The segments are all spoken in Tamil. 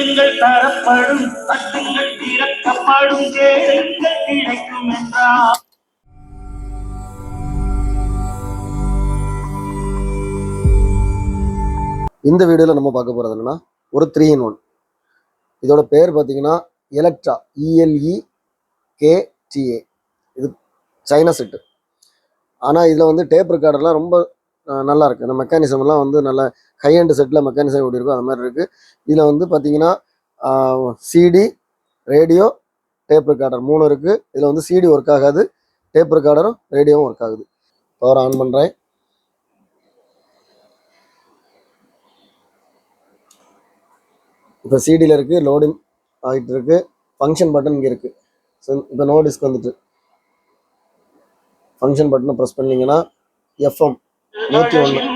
கேளுங்கள் தரப்படும், தட்டுங்கள் திறக்கப்படும், கேளுங்கள் கிடைக்கும் என்றார். இந்த வீடியோவில் நம்ம பார்க்க போகிறது என்னன்னா ஒரு 3-in-1. இதோட பேர் பார்த்தீங்கன்னா எலக்ட்ரா, ELEKTA. இது சைனா செட்டு. ஆனால் இதில் வந்து டேப் ரெக்கார்டர்லாம் ரொம்ப நல்லா இருக்குது. இந்த மெக்கானிசம்லாம் வந்து நல்ல ஹை-எண்ட் செட்டில் மெக்கானிசம் எப்படி இருக்கும் அது மாதிரி இருக்குது. இதில் வந்து பார்த்தீங்கன்னா சிடி, ரேடியோ, டேப் ரெக்கார்டர் 3 இருக்குது. இதில் வந்து சிடி ஒர்க் ஆகாது, டேப் ரெக்கார்டரும் ரேடியோவும் ஒர்க் ஆகுது. பவர் ஆன் பண்ணுறேன். இப்போ சிடியில் இருக்குது, லோடிங் ஆகிட்டு இருக்குது. ஃபங்க்ஷன் பட்டன் இங்கே இருக்குது. ஸோ இப்போ நோ டிஸ்க் வந்துட்டு ஃபங்க்ஷன் பட்டனை ப்ரெஸ் பண்ணிங்கன்னா FM 101.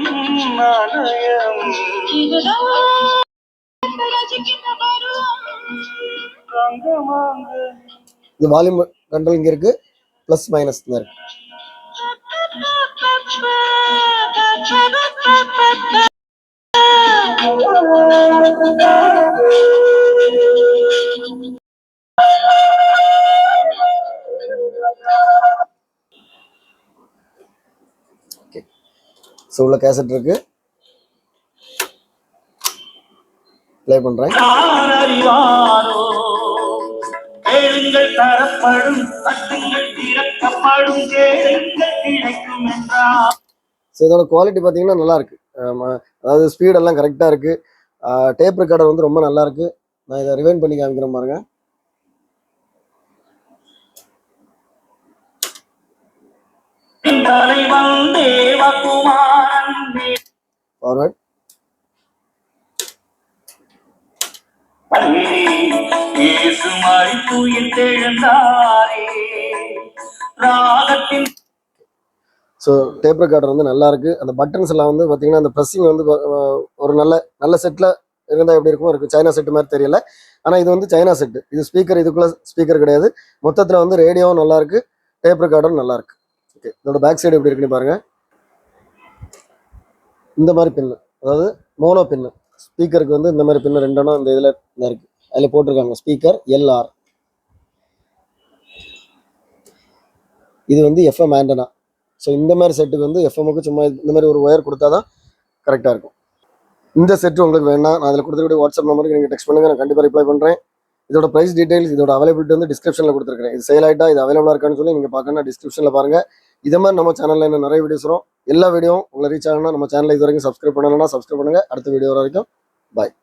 இது வால்யூம் கண்ட்ரோல் இங்கே இருக்குது, ப்ளஸ் மைனஸ் தான் இருக்குது. ஸோ உள்ள கேசட் இருக்கு, ப்ளே பண்றேன். கேளுங்கள் தரப்படும், தட்டுங்கள் திறக்கப்படும், கேளுங்கள் கிடைக்கும் என்றார். ஸோ இதோட குவாலிட்டி பார்த்தீங்கன்னா நல்லா இருக்கு. அதாவது ஸ்பீடெல்லாம் கரெக்டாக இருக்கு. டேப் ரெக்கார்டர் வந்து ரொம்ப நல்லா இருக்கு. நான் இதை ரிவைண்ட் பண்ணி காமிக்கிறேன் பாருங்க. ஃபார்வர்ட். ஸோ டேப் ரெக்கார்டர் வந்து நல்லா இருக்கு. அந்த பட்டன்ஸ் எல்லாம் வந்து பார்த்தீங்கன்னா அந்த ப்ரெஸ்ஸிங் வந்து ஒரு நல்ல செட்டில் இருந்தால் எப்படி இருக்கும் இருக்கு. சைனா செட்டு மாதிரி தெரியல, ஆனால் இது வந்து சைனா செட்டு. இது ஸ்பீக்கர், இதுக்குள்ள ஸ்பீக்கர் கிடையாது. மொத்தத்தில் வந்து ரேடியோவும் நல்லா இருக்கு, டேப் ரெக்கார்டரும் நல்லா இருக்கு. ஓகே, இதோட பேக் சைடு எப்படி இருக்குன்னு பாருங்க. இந்த மாதிரி பின்னு, அதாவது மோனோ பின்னு. ஸ்பீக்கருக்கு வந்து இந்த மாதிரி பின்னு 2 இந்த இதில் இருக்கு. அதில் போட்டிருக்காங்க ஸ்பீக்கர் LR. இது வந்து FM ஆண்டனா. ஸோ இந்த மாதிரி செட்டுக்கு வந்து FMக்கு சும்மா இந்த மாதிரி ஒரு ஒயர் கொடுத்தா தான் கரெக்டாக இருக்கும். இந்த செட்டு உங்களுக்கு வேணா நான் அதில் கொடுத்துருக்கூடிய வாட்ஸ்அப் நம்பருக்கு நீங்கள் டெக்ஸ்ட் பண்ணுங்கள், நான் கண்டிப்பாக ரிப்ளை பண்ணுறேன். இதோட ப்ரைஸ் டீடைல்ஸ், இதோட அவைலபிலிட்டி வந்து டிஸ்கிரிப்ஷனில் கொடுத்துருக்கேன். இது சேல் ஆகிட்டா இது அவைலபிளாக இருக்கான்னு சொல்லி நீங்கள் பார்க்கணும், டிஸ்கிரிப்ஷனில் பாருங்கள். இதே மாதிரி நம்ம சேனலில் இன்னும் நிறைய வீடியோஸ் வரும். எல்லா வீடியோவும் உங்களை ரீச் ஆகணும்னா நம்ம சேனலை இது வரைக்கும் சப்ஸ்கிரைப் பண்ணணும்னா சப்ஸ்கிரைப் பண்ணுங்கள். அடுத்த வீடியோ வரைக்கும் பாய்.